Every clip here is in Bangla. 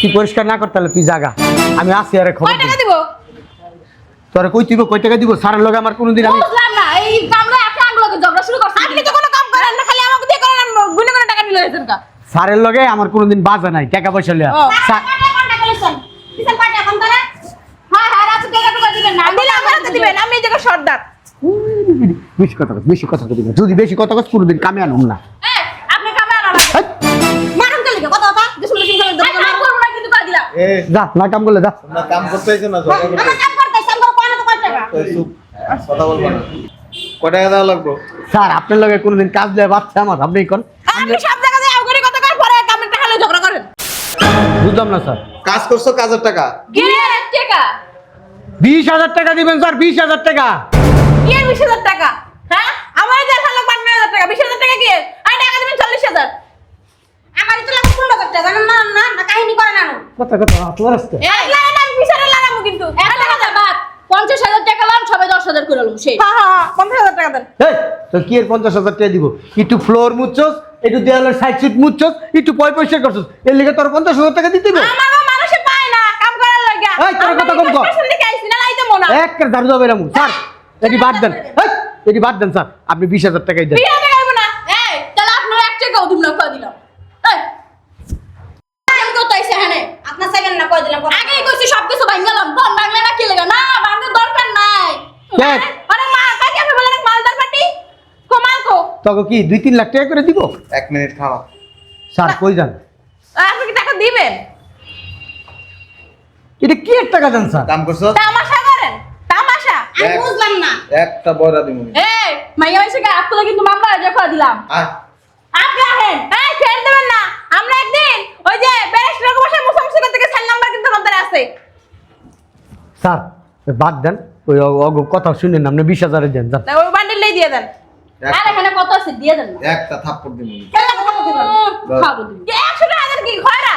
তুই পরিষ্কার না করতে তুই জাগা আমি আসি আরে খবর কয় টাকা দিব তোরে কই তুই কয় টাকা দিব স্যারের লগে আমার কোনদিন আমি বুঝলাম না এই কামরা আপনি আঙ্গুলকে ঝগড়া শুরু করছেন আপনি তো কোনো কাম করেন না খালি আমাকে দিয়ে করেন গুনে গুনে টাকা নিয়ে লইছেন কা স্যারের লগে আমার কোনদিন বাজা নাই টাকা পয়সা লিয়া কোনটা কইছেন কিসের পাটা এখন করে হ্যাঁ হ্যাঁ রাত টাকা টাকা দিবেন না দিলে আমারতে দিবেন আমি এই জায়গা সর্দার বেশি কথা দিবি যদি বেশি কথা কস কোনদিন কামে আনুম না এই আপনি কামে আনা মারুন কে লিখে কথা কথা যে শুনলে শুনলে কাম করব না কিন্তু কই দিলাম যা না কাম করলে যা না কাম করতে হইছে না ঝগড়া করতে কাম করতেছি আমি কোন তো কয় টাকা চুপ কথা বলবো না কয় টাকা দেওয়া লাগবে স্যার আপনার লগে কোনদিন কাজ দেয় বাচ্চা আমার আপনি কোন আপনি সব জায়গায় আউগরি কথা কর পরে কামের টাকা লয়ে ঝগড়া করেন বুঝলাম না স্যার কাজ করছো কাজের টাকা কি টাকা 20,000 টাকা দিবেন স্যার 20,000 টাকা কি 20,000 টাকা হ্যাঁ আমার যে ভালো 15,000 টাকা 20,000 টাকা কি আমি টাকা দিবেন 40,000 আমার তো লাগে 15,000 টাকা না না না কাহিনী করে না কথা কথা আপনার আসতে এই না না আমি বিচারে লাগামু কিন্তু 1,000 বাদ 50,000 টাকা লাম সবাই 10,000 করে লম সেই হ্যাঁ হ্যাঁ 50,000 টাকা দেন এই তো কি এর 50,000 টাকা দিব একটু ফ্লোর মুছছস একটু দেওয়ালের সাইড সিট মুছছস একটু পয়সা করছস এর লিগে তোর 50,000 টাকা দিতে দিব আমার মানুষে পায় না কাম করার লাগা এই তোর কথা কম কর পেছন দিকে আইছি না লাইতে মনা এক করে দাঁড় যাবে রামু স্যার এটি বাদ দেন এই এটি বাদ দেন স্যার আপনি 20,000 টাকাই দেন 20,000 টাকা হইব না এই তাহলে আপনার 1 টাকাও দিম না কই দিলাম এই আমি কত আইছে হানে আপনার সেকেন্ড না কই দিলাম আগেই কইছি সবকিছু ভাঙলাম কোন ভাঙলে না কি লাগা না ভাঙার দরকার নাই দেখ। আরে মা কাকে আপনি বলেন মালদার পার্টি কমাল কো তোকে কি 2-3 লাখ টাকা করে দিব 1 মিনিট খাও স্যার কই যান আপনি কি টাকা দিবেন এটা কি এর টাকা দেন স্যার কাম করছো তামাশা করেন তামাশা আমি বুঝলাম না একটা বড়া দিমু এই মাইয়া হইছে কি আপনারা কিন্তু মামলা হয়ে যা দিলাম আয় আপনি আহেন এই ফের দেবেন না আমরা একদিন ওই যে ব্যারিস্টার বসে মুসামসি করতে গিয়ে সেল নাম্বার কিন্তু আমাদের আছে স্যার বাদ দেন ওই কথা শুনেন না আপনি 20,000 দেন যান ওই বান্ডেলই দিয়ে দেন আর এখানে কত আছে দিয়ে দেন একটা থাপ্পড় দিমু কেন কথা দিবেন খাবো দিবেন 100 টাকা কি খয়রা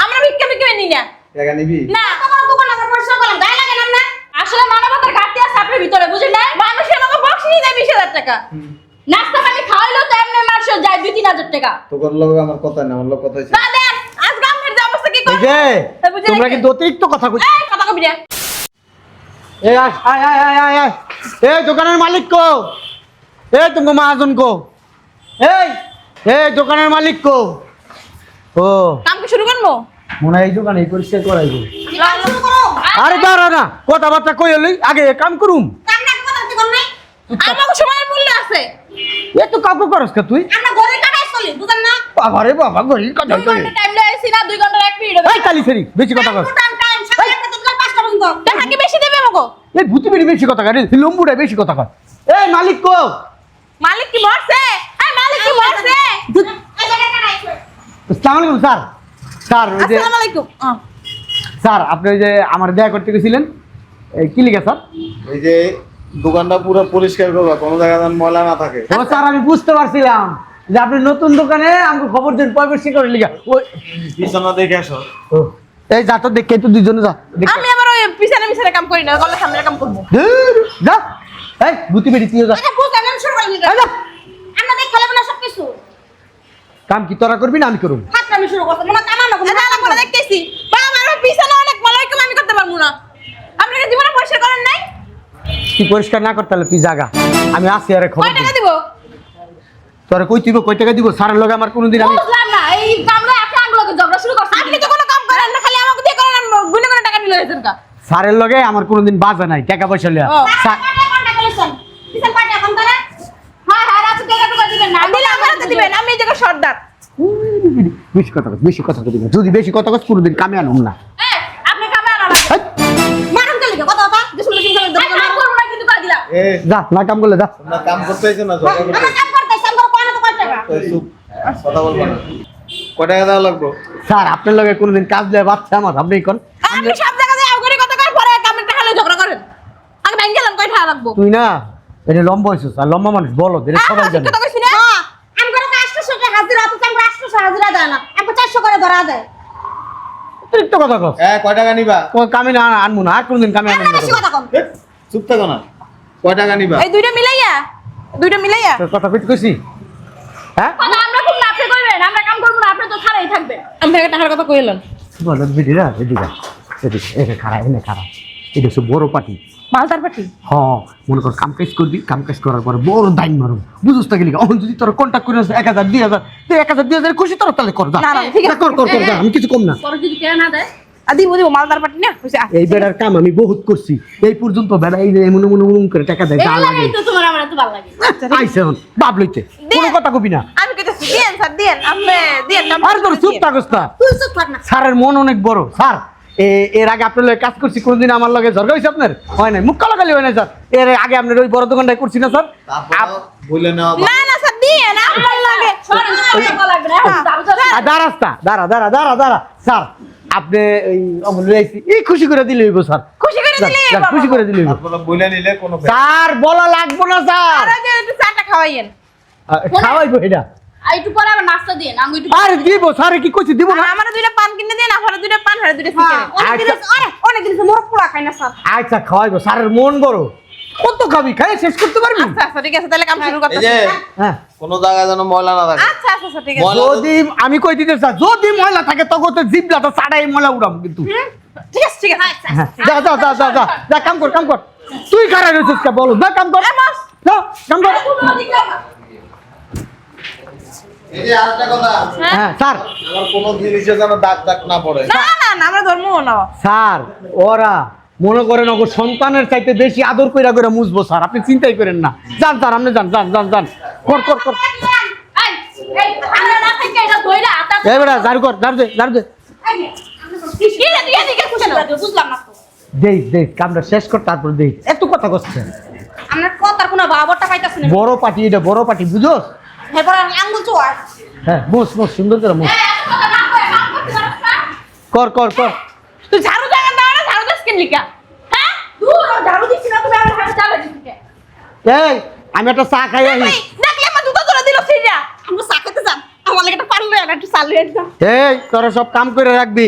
আমরা ভিক্ষা ভিক্ষা নি না টাকা নিবি না তোমার দোকান আমার পরিষ্কার করলাম গায়ে লাগে না আসলে মানবতার ঘাটতি আছে আপনার ভিতরে বুঝলেন না মানুষের লোক বক্সই দেয় 20,000 টাকা নাস্তা পানি খাওয়াইলো তো এমনি মারছো যায় 2-3,000 টাকা তোর লোক আমার কথা না আমার লোক কথা হইছে না দেন আজ গ্রামের যে অবস্থা কি এই করবে যে তোমরা কিন্তু অতিরিক্ত কথা কই এই কথা কবি রে এই আয় আয় আয় আয় আয় এই দোকানের মালিক কো এই তুমি মহাজন কো এই এই দোকানের মালিক কো ও কাম কি শুরু করবো মনে হয় এই দোকানে পরিষ্কার করাইবো কাম শুরু করো আরে দাঁড়া না কথাবার্তা কই হলি আগে কাম করুম কাম না কথা কি করব নাই আমার সময়ের মূল্য আছে এত কাপড় করস কা তুই আমরা ঘরে কাটাই চলি বুঝেন না বাবা রে বাবা গরি কথা 2 ঘন্টা টাইম লাগাইছি না 2 ঘন্টার 1 মিনিট এই কালি ফেরি বেশি কথা কস টাইম সকালে থেকে 5টা পর্যন্ত টাকা কি বেশি দেবে আমাগো এই ভূতি বেরি বেশি কথা কয় লম্বুটা বেশি কথা কয় এই মালিক কো মালিক কি মরছে এই মালিক কি মরছে এই জায়গা কাটাইছে আসসালামু আলাইকুম স্যার স্যার ওই যে আসসালামু আলাইকুম স্যার আপনি ওই যে আমার দেখা করতে গেছিলেন এই কি লিখা স্যার এই যে দোকানটা পুরো পরিষ্কার করবা কোনো জায়গায় যেন ময়লা না থাকে ও স্যার আমি বুঝতে পারছিলাম যে আপনি নতুন দোকানে আমাকে খবর দিন পয়সা করে লিখা ওই বিছানা দেখে আসো ও, এই যা তো দেখে তো দুইজনে যা দেখ আমি আবার ওই পিছনে পিছনে কাম করি না গলা সামনে কাম করব ধুর, যা এই ভূতি বেরি তুইও যা আচ্ছা বুঝলাম আমি শুরু করি এই যা। আমরা দেখ খেলাবো না সব কিছু কাম কি তোরা করবি না আমি করুম হাত আমি শুরু করতে মনে কামান না না করে দেখতেছি বা আমার পিছনে অনেক মালাইকুম আমি করতে পারবো না আপনি কি জীবনে পয়সা করেন নাই তুই পরিষ্কার না করতে তুই জাগা আমি আসি আরে খবর কয় টাকা দিব তোরা কই তুইব কয় টাকা দিব স্যারের লগে আমার কোনদিন আমি বুঝলাম না এই কামরা আপনি আঙ্গুলকে ঝগড়া শুরু করছেন আপনি তো কোনো কাম করেন না খালি আমাকে দিয়ে করেন গুনে গুনে টাকা নিয়ে লইছেন কা স্যারের লগে আমার কোনদিন বাজা নাই টাকা পয়সা লিয়া স্যার কোনটা কইছেন পিছন পাটা এখন তারা হ্যাঁ হ্যাঁ রাত টাকা টাকা দিবেন না দিলে আমারতে দিবেন আমি এই জায়গা সর্দার বেশি কথা কই যদি বেশি কথা কস কোনদিন কামে আনুম না এই আপনি কামে আনা না এই, মারুন কে লিখে কথা কথা যে শুনলে শুনলে কাম করব না কিন্তু কই দিলাম এ যা না কাম করলে যা তোমরা কাম করতে হইছে না ঝগড়া করতে আমরা কাম করতেছি আমরা কোন তো কয় টাকা চুপ কথা বলবো না কয় টাকা দেওয়া লাগবে স্যার আপনার লগে কোনদিন কাজ দেয় বাচ্চা আমার আপনি কোন আপনি সব জায়গায় আউগরি কথা কর পরে কামের টাকা লয়ে ঝগড়া করেন আমি ব্যাংক গেলাম কয় টাকা রাখবো তুই না এটা লম্বা হইছিস আর লম্বা মানুষ বলো এটা সবাই জানে কথা কইছি না আমি করে 800 টাকা হাজিরা তো আমরা 800 হাজিরা দেয় না আমরা 400 করে ধরা দেয় অতিরিক্ত কথা কস কয় টাকা নিবা ও কামে না আনমু না আর কোনদিন কামে আনমু না বেশি কথা কম এ, চুপ থাকো না কয় টাকা নিবা এই দুইটা মিলাইয়া তোর কথা কইতে কইছি হ্যাঁ কথা আমরা খুব নাপে কইবেন আমরা কাম করব না আপনি তো ছাড়াই থাকবেন আমি টাকার কথা কইলেন বলো বিডিরা এদিকে এদিকে এখানে খারাপ এনে খারাপ এটা হচ্ছে বড় পার্টি মালদার পাটি হ মনে কর কাম কাজ করবি কাম কাজ করার পরে বড় দাইন মারুম বুঝুস তা গেলি এখন যদি তোর কন্ট্যাক্ট করে 1000 2000 তুই 1000 2000 খুশি তোর তাহলে কর যা না, ঠিক আছে। যা, কর কর কর যা, আমি কিছু কম না পরে যদি কেউ না দেয় দিব মালদার পাটি না কইছে এই বেড়ার কাম আমি বহুত করছি এই পর্যন্ত বেড়া এই যে মনে মনে মনে করে টাকা দেয় যা এই লাগে লাগাই তো তোমার আমার এত ভালো লাগে আইছে এখন বাপ লইতে কোনো কথা কবি না আমি কইতেছি দেন স্যার দেন আপনি দেন আর তোর চুপ থাকস না তুই চুপ থাক না স্যারের মন অনেক বড় স্যার এর আগে আপনার লগে কাজ করছি কোনদিন আমার লগে ঝরগা হয়েছে আপনার হয় নাই মুখ কালাকালি হয় না স্যার এর আগে আপনার ওই বড় দোকানটাই করছি না স্যার তারপর বলে নেওয়া না না স্যার দেন আপনার লাগে সরেন না লাগবে না এখন দাও দাও দাঁড়া স্যার আপনি ওই অমূল্য আইছি এই খুশি করে দিলে হইব স্যার খুশি করে দিলে যাক, খুশি করে দিলে হইব তারপর বলে নিলে কোনো স্যার বলা লাগবো না স্যার আর যে একটু চাটা খাওয়াইয়েন খাওয়াইবো এটা আর একটু পরে আবার নাস্তা দিন আমি একটু আর দিব স্যার কি কইছি দিব না আমার দুইটা পান কিনে দেন আপনারা দুইটা পান আর দুইটা চিকেন অনেক দিন মোর পোড়া খাই না স্যার আচ্ছা খাওয়াইবো স্যারের মন বড় কত খাবি খাই শেষ করতে পারবি আচ্ছা আচ্ছা ঠিক আছে তাহলে কাম শুরু এই করতেছি যে হ্যাঁ কোনো জায়গায় যেন ময়লা না থাকে আচ্ছা আচ্ছা আচ্ছা, ঠিক আছে ময়লা যদি আমি কই দিতে স্যার যদি ময়লা থাকে তখন তো জিবলাটা ছাড়াই ময়লা উড়াম কিন্তু ঠিক আছে ঠিক আছে হ্যাঁ, যা কাম কর তুই কারা রয়েছিস কে বলো যা কাম কর যা কাম কর এই যে আরেকটা কথা হ্যাঁ স্যার আমার কোনো জিনিসে যেন দাগ দাগ না পড়ে না না না আমরা ধর্ম না স্যার ওরা মনে করেন ওকে সন্তানের চাইতে বেশি আদর কইরা করে মুছবো স্যার আপনি চিন্তাই করেন না যান স্যার আপনি যান কর এই এই আমরা না থেকে এটা ধইরা আতা এই বেটা ঝাড়ু দে কি রে তুই এদিকে খুশি বুঝলাম না তো দেই কামটা শেষ কর তারপর দেই এত কথা কচ্ছে আমরা কথার কোনো বাবরটা পাইতাছ না বড় পার্টি এটা বড় পার্টি বুঝোস এরপর আঙ্গুল চোয়ার হ্যাঁ মোস সুন্দর করে মোস এত কথা না কই কাম করতে পারছ না কর তুই ঝাড়ু জায়গা দাও না ঝাড়ু দাস কেন লিখা হ্যাঁ দূর ঝাড়ু দিছিস না তুমি আমার হাতে চালা দিছিস এই আমি একটা চা খাই আহি দেখলে আমার দুটো ধরে দিল সিরা আমরা সাকাতে যান আমার লাগে একটা পারলে আর একটু চালিয়ে দাও এই তোরা সব কাম করে রাখবি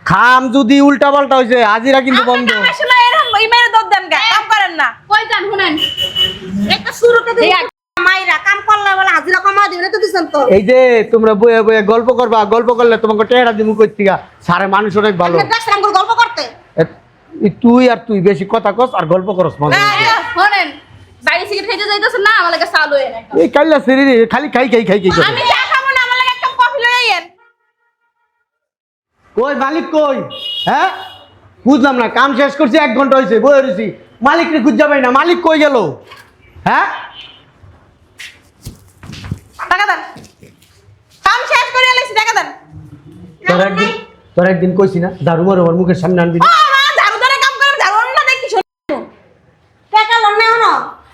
খাম যদি উল্টা পাল্টা হয়েছে হাজিরা কিন্তু বন্ধ আসলে এরকম এই মেরে দর দেন গা কাম করেন না কই যান শুনেন একটা শুরুতে দিই মাইরা কাম করলে বলে হাজিরা কমা দিবেন তো দিছেন তো এই যে তোমরা বইয়ে বইয়ে গল্প করবা গল্প করলে তোমাকে টেরা দিমু কই থেকে সারে মানুষ অনেক ভালো দেখছিলাম গল্প করতে তুই বেশি কথা কস আর গল্প করস মজা শুনেন বাইরে সিগারেট খাইতে যাইতাছেন না আমার লাগে চালু এনে এই কাইলা শরীরে খালি খাই করে আমি চা খাবো না আমার লাগে একটা কফি লই আইয়েন কই মালিক কই হ্যাঁ বুঝলাম না কাম শেষ করছি 1 ঘন্টা হয়েছে বই রয়েছি মালিক রে খুঁজ যাবাই না মালিক কই গেল হ্যাঁ টাকা দেন কাম শেষ করে এলাইছি টাকা দেন তোর একদিন কইছি না ঝাড়ু মারো আমার মুখের সামনে আনবি না। ঝাড়ু ধরে কাম করেন ঝাড়ু না দেখি শুনুন টাকা লন না হনো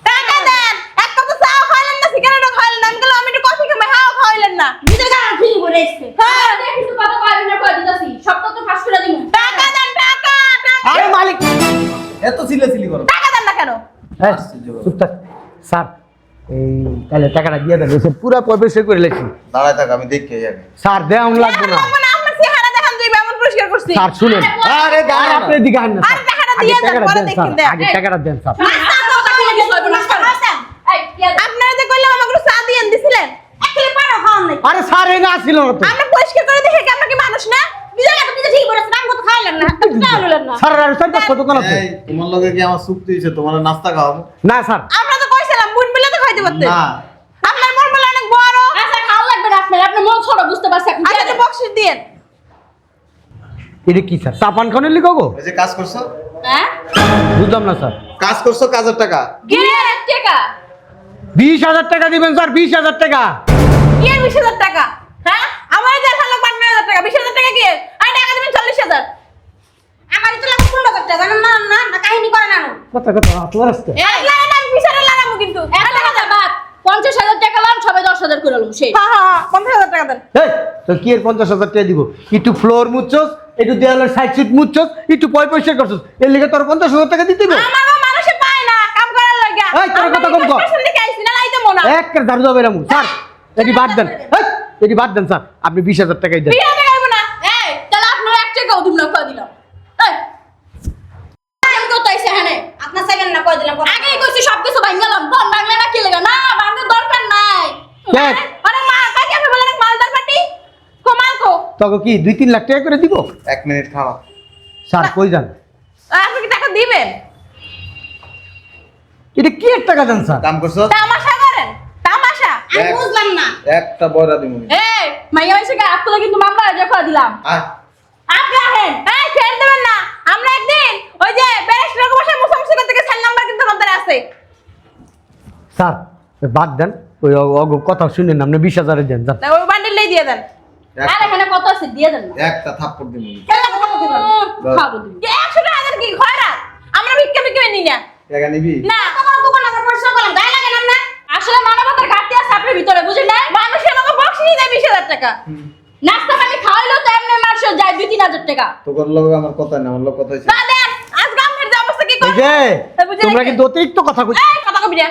টাকা দেন এক কাপ চা খাইলেন না সিগারেটও খাইলেন না আমি বললাম আমি একটু কফি খাই হাও খাইলেন না নিজের গান ফিল করে এসছে হ্যাঁ কিছু কথা কইবি না কই দিতাছি সব তো ফাঁস করে দিমু টাকা দেন টাকা আরে মালিক এত চিল্লাচিল্লি করো টাকা দেন না কেন হ্যাঁ চুপ থাক স্যার এই তাহলে টাকাটা দিয়ে দেন এসে পুরো পয়সা করে লেছি দাঁড়ায় থাক আমি দেখি আগে স্যার দেওয়ান লাগবে না মানে আপনার চেহারা দেখান তুই এমন পরিষ্কার করছিস স্যার শুনেন আরে আর দাঁড়া আপনি দিকে আন না আর স্যার টাকাটা আগে দিয়ে দেন, টাকাটা পরে দেন দেখেন স্যার দেন। আগে টাকাটা দেন স্যার আপনারা যে কইলাম আমাকে চা দিয়ে দিছিলেন একলে পারো খাওয়ান নাই আরে স্যার এই না ছিল না তো আমরা পরিষ্কার করে দেখে কি আমরা কি মানুষ না নিজের গান নিজে ঠিক বলেছেন আমি তো খাইলেন না টাকা লইলেন না স্যার আর স্যার কত দোকান আছে এই তোমার লগে কি আমার চুক্তি হইছে তোমার নাস্তা খাওয়াবো না স্যার আমরা তো কইছিলাম বুন মিলে তো খাইতে পারতেন না আপনার মন বলে অনেক বড় আচ্ছা খাওয়া লাগবে না আপনার আপনার মন ছোট বুঝতে পারছেন আচ্ছা তো বক্সিস দিয়েন এটা কি স্যার চা পান খানের লিখো গো এই যে কাজ করছো হ্যাঁ বুঝলাম না স্যার কাজ করছো কাজের টাকা গিয়ে টাকা 20,000 টাকা দিবেন স্যার 20,000 টাকা কি 20,000 টাকা হ্যাঁ আমার যে ভালো 15,000 টাকা 20,000 টাকা কি আর টাকা দিবেন 40,000 আমার তো লাগবে 15,000 টাকা না না না কাহিনী করে না কথা আপনার আসতে এই লাগে না বিচারে লাগামু কিন্তু 1,000 বাদ 50,000 টাকা লাম সবাই 10,000 করে লম সেই হ্যাঁ হ্যাঁ 50,000 টাকা দেন এই তো কি এর 50,000 টাকা দিব একটু ফ্লোর মুছছস একটু দেওয়ালের সাইড সিট মুছছস একটু পয়সা করছস এর লিগে তোর 50,000 টাকা দিতে হবে আমাগো মানুষে পায় না কাম করার লাগা এই, তোর কথা কম কর। লিখে আইছি না লাইতে মনা এক ঝাড়ু দাও বেরামু স্যার এটি বাদ দেন এটি বাদ দেন স্যার আপনি 20,000 টাকাই দেন বিয়া টাকা আইবো না এই তাহলে আপনার 1 টাকাও দিমু না কই দিলাম এই আমি কত আইছে হ্যাঁ আপনার সেকেন্ড না কই দিলাম আগেই কইছি সব কিছু ভাঙালাম ফোন ভাঙলে না কি লাগা না ভাঙার দরকার নাই দেখ আরে মা কাকে আপনি বলেন মালদার পার্টি কমাল কো তোকে কি 2-3 লাখ টাকা করে দিব? 1 মিনিট থামো। স্যার কই যান? আপনি কি টাকা দিবেন? এটা কি একটা টাকা দেন স্যার? কাম করছো? তামাশা করেন, তামাশা। আমি বুঝলাম না। একটা বড়া দিমু। এই মাইয়া মাইসে গায়ে হাত তুলে কিন্তু মামলা হয়ে যাওয়া দিলাম। আয়। আপনি আহেন। এই ছেড়ে দেবেন না। আমরা একদিন ওই যে ব্যারিস্টার বসে মুসামসি করতে গিয়ে সেল নাম্বার কিন্তু আমাদের আছে। স্যার বাদ দেন, ওই কথা শুনেন না, আপনি 20,000 দেন যান। না ওই বান্ডেলই দিয়ে দেন। আর এখানে কত আছে দিয়ে দেন না। একটা থাপ্পড় দিমু। কেন কথা দিবেন? খাবো দিবি। 100,000 কি খয়রাত? আমরা ভিক্ষা ভিক্ষা নিই না। টাকা নিবি? না তোমার দোকান আমার পরিষ্কার করলাম গায়ে লাগে না। আসলে মানবতার ঘাটতি আছে আপনার ভিতরে বুঝেন না? মানুষের আমাকে বক্সিয়ে দেয় 20,000 টাকা। নাস্তা পানি খাওয়াইলেও তো এমনি মারশো যায় 2-3 হাজার টাকা। তোর লগে আমার কথা না, আমার লগে কথা হইছে। না দেন, আজ গ্রামের যে অবস্থা কি এই করব? যে তোমরা কিন্তু অতিরিক্ত কথা কই। এই কথা কবি রে।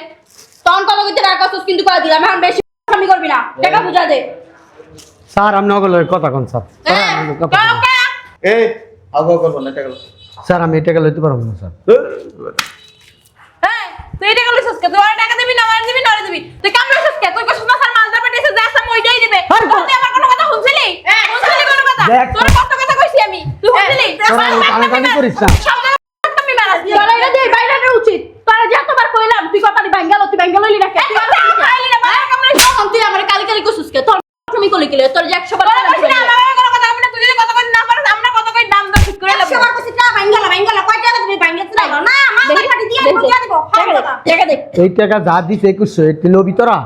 তখন কত কইতে টাকা কষ্ট কিন্তু করে দিলাম এখন বেশি আমি করবি না টাকা বুঝা দে। স্যার আপনি ওগুলোর কথা কোন স্যার? স্যার, আপনি ওগুলোর কথা কোন। ওকে। এই আগো করব না টাকা। স্যার আমি এই টাকা লইতে পারবো না স্যার। হ্যাঁ, তুই এটা কইছিস কে? তুই ওর টাকা দিবি না, আমার দিবি না, ওরে দিবি। তুই কাম লইছিস কে? তুই কইছিস না স্যার মালদা পাঠিয়েছে যা সাম ওইটাই দিবে। আরে তুই আমার কোনো কথা শুনছিলি? শুনছিলি কোনো কথা? দেখ। তোর কত কথা কইছি আমি? তুই শুনছিলি? তোরা কানাকানি করিস না। সব জায়গায় তুমি মারাস দিবি। তোরা এটা দিয়ে বাইরে আনা উচিত। তোরা যতবার কইলাম তুই কথাটি ভাঙ্গালো তুই ভাঙ্গালো লইলি না কে? তুই তুই খাইলি না, মারা কাম লইছিস। তখন তুই আমার কালি কালি কইছিস কে? তোর তুমি কলি কিলে তোর যে 100 বার তোরা কইছিস না, আমার কোনো কথা কবি না। তুই যদি কথা কই না পারিস, আমরা কত কই দাম দর ঠিক করে নেব। বার কইছিস না ভাঙ্গালো কয় টাকা তুমি ভাঙ্গাতে দাও না মালদার পাটি দিয়ে আমি দিয়া দেব টাকা দে এই টাকা যা দিছে 2100 এটি লবি তোরা?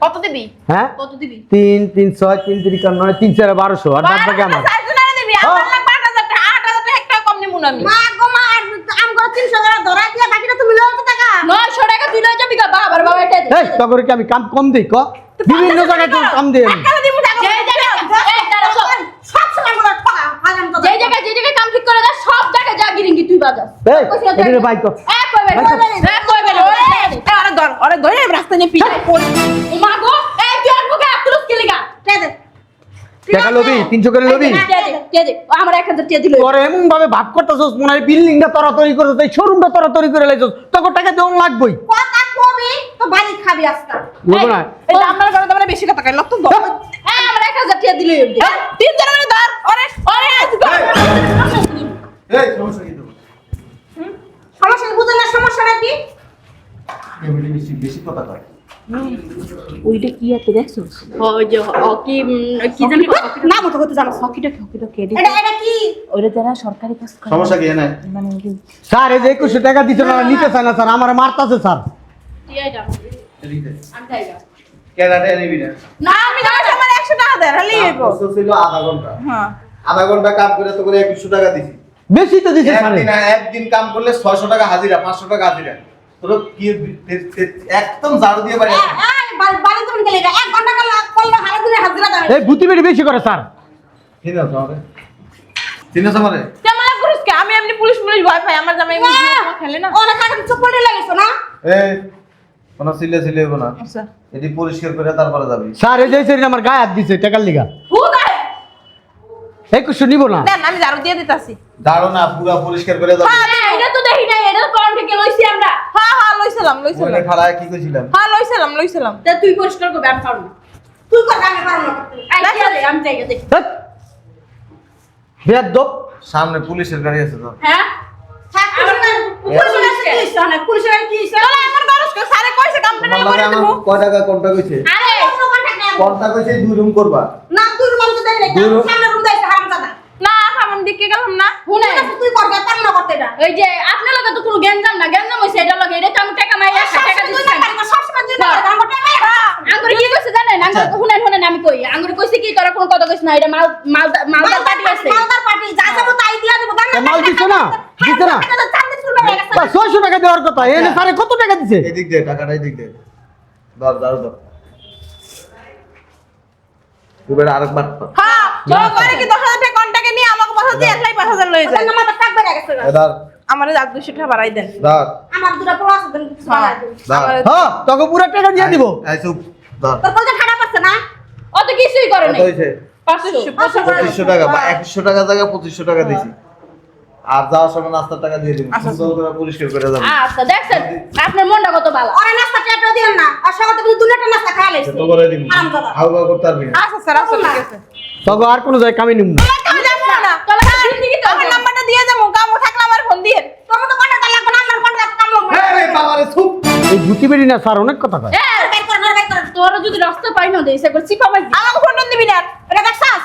কত দিবি? হ্যাঁ কত দিবি? 3 3 6 3 3 9 3 4 1200 আর বাদ বাকি আমার। দিবি। আমার লাগবে 8,000 টাকা, 8,000 টাকা একটা কম নিমু না আমি। মা গো মা আম করে 300 টাকা ধরা দিয়া বাকিটা তুমি লও তো টাকা 900 টাকা তুই লই যাবি গা বাবার বাবা এটা দে এই তগরে কি আমি কাম কম দেই ক? বিভিন্ন জায়গায় তো কাম দেই আমি। টাকা দিমু টাকা। যে জায়গায় এই তারা সব সময় বড় ঠকা হারাম তো যে জায়গায় কাম ঠিক করে দে সব জায়গায় যা গিরিঙ্গি তুই বাজাস এই এদিকে বাইক কর। কইবে ওরে ধরে রাস্তা নিয়ে পিটাই পড়ি। ও মা গো এই তুই আর মুখে আতুরস কে লাগা কে দে টাকা লবি 300 করে লবি। কে দে ও আমার 1000 টাকা দিল তোর এমন ভাবে ভাব করতেছস মনে হয় বিল্ডিংটা তরাতরি করছস, এই শোরুমটা তরাতরি করে লাইছস, তোকে টাকা দেওয়া লাগবেই। কথা কবি তো বাড়ি খাবি আজকে বুঝো না? এই দামদার করে তোমরা বেশি কথা কই লত দো। হ্যাঁ আমার 1000 টাকা দিল তিন জন মানে ধর। ওরে এই সমস্যা কি তোর? সমস্যা বুঝেন না সমস্যা নাকি এমনি বেশি কথা কয়। ওইটা কি এত দেখছস ওই যে কি কি জানি নাম তো কত জানো হকিটা কে এটা কি ওরা যারা সরকারি কাজ করে সমস্যা কি এনে? মানে ওই যে স্যার এই যে 2100 টাকা দিছে না নিতে চায় না স্যার, আমার মারতাছে স্যার। তুই আইডা এদিকে আমি যাইগা কেডাটা নিবি না? না আমি না আমার 100 টাকা দেন হলি হইব। কষ্ট ছিল আধা ঘন্টা। হ্যাঁ। আধা ঘন্টা কাম করে তো করে 2100 টাকা দিছি। বেশি তো দিছে স্যার। একদিন কাম করলে 600 টাকা হাজিরা, 500 টাকা হাজিরা। তোর কি একদম ঝাড়ু দিয়ে বাড়ি আসে। বাড়ি তুমি গেলে 1 ঘন্টা করলে হারা দিনে হাজিরা দাও এই ভূতি বেশি বেশি করে স্যার। চিনো তো আমারে? চিনো তো আমারে? কেমন করিস কে? আমি এমনি পুলিশ ভয় পাই। আমার জামাই খেলে না। ওরা কাকে চপ্পলে লাগিস না এই কোন সিলে হইব না। আচ্ছা। এটি পরিষ্কার করে তারপরে যাবি। স্যার এই যে সেদিন আমার গায়ে হাত দিছে টাকার লিগা। হুদাই 2100 নিব না। দেন আমি ঝাড়ু দিয়ে দিতাছি। দাঁড়ো না, পুরো পরিষ্কার করে যাবি। হ্যাঁ এটা তো দেখি নাই এটা তো কোন থেকে লইছি আমরা হ্যাঁ হ্যাঁ লইছিলাম ওখানে খাড়ায় কি কইছিলাম? হ্যাঁ লইছিলাম তা তুই পরিষ্কার করবে আমি পারবো না তুই কর আমি পারবো না আই কি আছে আমি যাই দেখ বেয়াদব। সামনে পুলিশের গাড়ি আছে তো। হ্যাঁ আমার পুলিশের কি ইচ্ছা না পুলিশের কি ইচ্ছা চলো এখন দরস করে সারে কইছে কমপ্লেন তোমার করে লাগে দেব। আমার কয় টাকা কোনটা কইছে? আরে কোনো কন্টাক্ট নাই কোনটা কইছে 2 রুম করবা। না তুই রুম তো দেখ দুই room? সামনে রুম দেখ হারামজাদা না আমি দিকে গেলাম না। শুনে তুই করবে তার না করতে এটা এই যে আপনার লগে তো কোনো গ্যাঞ্জাম না গ্যাঞ্জাম হইছে এটা লগে এটা তো আমি টাকা মাইরা টাকা দিছি সব সময় দিন আমার টাকা আঙ্গুর কি কইছে জানেন আঙ্গুর শুনেন আমি কই আঙ্গুর কইছে কি তোরা কোনো কথা কইছ না এটা মালদার পার্টি আছে মালদার পার্টি যা যাবো তাই দিয়া দেব মাল দিছে না? দিছে না? 600 টাকা দেওয়ার কথা, এনে স্যার কত টাকা দিছে? এদিক দে, টাকাটা এদিক দে। ধর দাঁড়ো ধর। এবার আরেকবার। হ্যাঁ চলো করে কি 10,000 টাকা কন্টাকে নিয়ে আমাকে পাঠা দিয়ে আসলাই 5,000 লই যায়। আমার টাকা বেড়ে গেছে ধর আমারে 200 টাকা বাড়াই দেন। ধর আমার দুটো পোলা আছে দেন কিছু বাড়াই দেন ধর। হ্যাঁ তোকে পুরো টাকা দিয়ে দিব। এই চুপ ধর। তোর কত খারাপ আছে না অত কিছুই করে কত নাই হইছে? 500 2500 টাকা বা 2100 টাকা জায়গা 2500 টাকা দিছি। আর যাওয়ার সময় নাস্তার টাকা দিয়ে দিবি। সুন্দর করে পরিষ্কার করে যাবি। আচ্ছা দেখছেন আপনার মনটা কত ভালো আরে নাস্তা টেটো দিন না আর সকালে তুমি দুটো নাস্তা খাইলে তো করে দিবি। হাউ হাউ করতে পারবি না। আচ্ছা স্যার আচ্ছা ঠিক আছে। তখন আর কোনো জায়গায় কামে নিম না। তোমার কামে যাবো না তোলা জিন্দেগি তো আমার নাম্বারটা দিয়ে যাবো কাম থাকলে আমার ফোন দিয়ে তোমার তো কন্টাক্ট লাগবে না আমার কন্টাক্ট কাম লাগবে এই বাবারে চুপ। এই ভূতি বেরি না স্যার অনেক কথা কয়। বের কর না বের কর তোর যদি রাস্তা পাই না দেই একবার চিপা মার আমাকে ফোন দিবি না এটা দেখছাস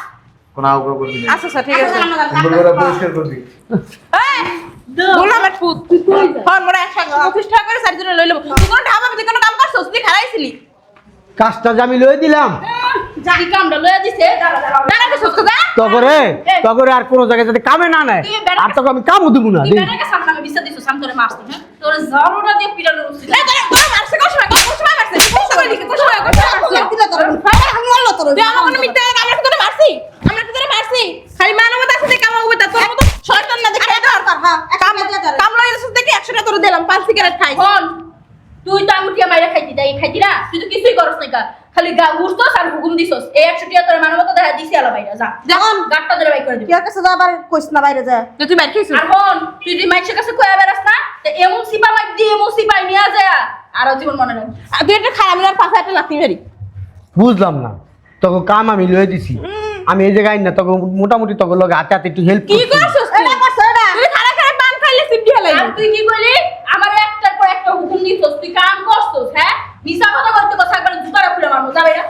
কোন আউকা করবি না। আচ্ছা স্যার ঠিক আছে সুন্দর করে পরিষ্কার করবি। এই গোলামের পুত ফোন মোরা 125 টাকা করে সারি দিলে লই লব তুই কোন ঢাবা তুই কোন কাম করছস তুই খারাইছিলি কাজটা যে আমি লয়ে দিলাম জানি কামটা লয়া দিছে দাঁড়া দাঁড়া তো সস্তা দা তগরে আর কোনো জায়গায় যাতে কামে না নেয় আর তোকে আমি কামও দিব না। তুই বেটাকে সামনে আমি বিচার দিছো সামনে মারছিস হ্যাঁ তোর জারুটা দিয়ে পিটানো উচিত এই তোরা মারছে কোন সময় মারছে কোন সময় মারছে আমি বললো তোর তুই আমাকে মিথ্যা আমরা কি তোরে মারছি আমরা কি তোরে মারছি খালি মানবতা আছে কাম হবে তা তোর মতো শয়তান না দেখে কাম লইছিস দেখি 100 টাকা তোরে দিলাম 5 সিগারেট খাই হন তুই তো আঙুটিয়া মাইরা খাইতি না তুই তো কিছুই করছ না খালি গা ঘুরছস আর হুকুম দিছস এই 100 টাকা তোর মানবতা দেখা দিছি আলা বাইরা যা যখন গাটটা ধরে বাই করে দিবি কেউ কাছে যাবার কইছ না বাইরে যা তুই বাইরে কইছিস আর হন তুই যদি মাইশের কাছে কয়া বেরাস না তে এমন সিপা মাইর দিয়ে এমন সিপাই নিয়া যায় আর জীবন মনে রাখবি তুই একটা খারাপ মিলার পাশে একটা লাথি মারি বুঝলাম না তোকে কাম আমি লয়ে দিছি আমি এই জায়গায় না তোকে মোটামুটি তোকে লগে হাতে হাতে একটু হেল্প কি করছস এটা করছ এটা তুই খারাপ খারাপ পান খাইলে সিদ্ধি হলাই আর তুই কি কইলি আমার একটার পর একটা হুকুম দিছস তুই কাম করছস হ্যাঁ মিছা কথা বলতে কথা একবার জুতারা খুলে মারমু যা বাইরা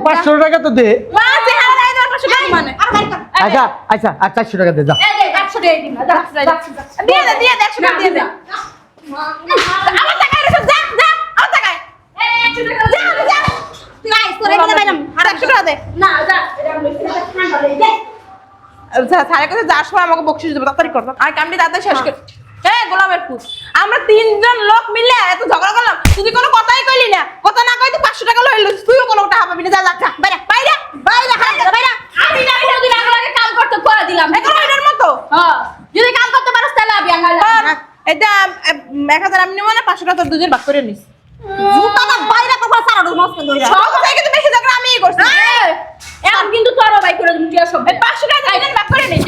500 টাকা তো দে। মা চেহারা নাই তোর পাশে মানে আর বাইরে কর আচ্ছা আচ্ছা আর 400 টাকা দে যা। এই 100 টাকা দিন না যা দিয়ে দে 100 টাকা দিয়ে দে আমার টাকা রেখে যা যা আমার টাকা এই 100 টাকা যা যা তুই আইস তোরে দিলে বাইরাম আর 100 টাকা দে না যা এটা আমি ঠান্ডা লই দে আচ্ছা সারা কথা যার সময় আমাকে বকশিশ দেবে তাড়াতাড়ি কর আর কামটি তাড়াতাড়ি শেষ কর এই গোলামের পুত আমরা তিনজন লোক মিলে এত ঝগড়া করলাম তুই কোনো কথাই কইলি না কথা না কইতে 500 টাকা লইলি তুইও কোনো টাকা পাবি না যা যা বাইরে বাইরে বাইরে বাইরে আমি না এটা তুই আগে কাম করতে করে দিলাম এখন এটার মতো হ্যাঁ যদি কাম করতে পারছ তাহলে আমি আঙ্গালে এটা 1000 আমি নিব না 500 টাকা তোর দুজন ভাগ করে নিস জুতাটা বাইরে কথা সারা মাসকে ধরে সব থেকে তো বেশি ঝগড়া আমিই করছি এখন কিন্তু তোরও বাই করে দিমু টিয়া সব এই 500 টাকা দুজন ভাগ করে নিস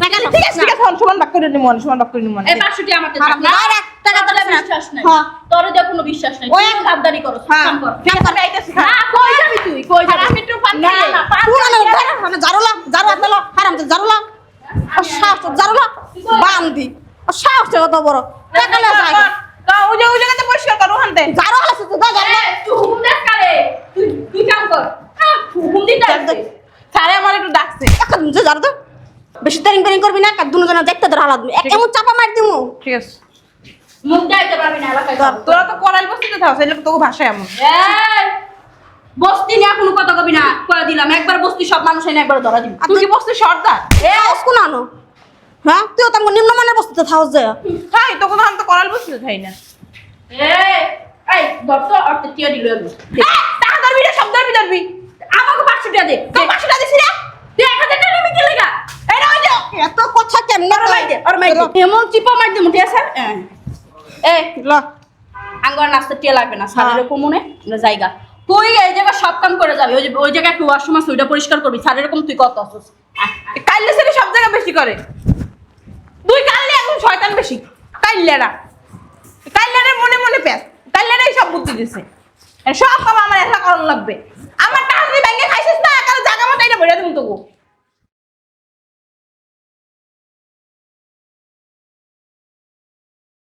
ঠিক আছে ঠিক আছে সমান ভাগ করে নিব সমান ভাগ করে নিব এই 500 টি আমাকে থাক না আর 1 টাকা তোর দিস না বিশ্বাস নাই হ্যাঁ তোর যে কোনো বিশ্বাস নাই ওই তুই গাদ্দারি করছ কাম কর ঠিক আছে আইতাছি না কই যাবি তুই কই যাবি আমি একটু পান না না পান জারুলা জারু আতলো হারাম তো জারুলা সাহস জারুলা বান্দি সাহস কত বড় টাকা না যায় ওই জায়গাতে পরিষ্কার করো হানতে জারু হালাস তো যা জারু তুই হুকুম দেখ কারে তুই কাম কর হুকুম দিতে আসছে সারে আমার একটু ডাকছে এখন যে জানো তো বেশি তারিং করবি না কার দুজনে দেখতে ধরা লাগবে এমন চাপা মার দিমু ঠিক আছে মুখ যাইতে পারবি না এলাকায় তোরা তো করাল বসতে থাকছ এলে তোকে ভাষা এমন এই বস্তি নিয়ে কোনো কথা কবি না কয়ে দিলাম একবার বস্তি সব মানুষ এনে একবার ধরা দিবি তুই কি বসতে সর্দার এ আউস কোন আনো হ্যাঁ তুইও তো নিম্নমানের বস্তিতে থাকস যায় তাই তোকে তো আমি তো করাল বসতে থাই না এই দত্ত অর্থ টিয়া দিল টাকা ধরবি না সব ধরবি আমাকে 500 টাকা দে তুই 500 টাকা দিছিস না তুই 1000 টাকা নিবি কি লাগা এই না যাও এত কথা কেমনে আর মাই দে আর মাই দে এমন চিপা মার দে মুটিয়া স্যার এই ল আঙ্গার নাস্তা টিয়া লাগবে না স্যারের কমনে আমরা জায়গা তুই এই জায়গা সব কাম করে যাবি ওই জায়গায় একটু ওয়াশরুম আছে ওইটা পরিষ্কার করবি স্যারের এরকম তুই কত আসছিস কাইলে সেটা সব জায়গা বেশি করে তুই কাইলে এখন শয়তান বেশি কাইলেরা মনে মনে প্যাস কাইলেরাই সব বুদ্ধি দিছে সব কাম আমার একা করার লাগবে আমার টাকা দিয়ে ব্যাংকে খাইছিস না কারণ জায়গা মতো এটা বইরা দিমু তোকে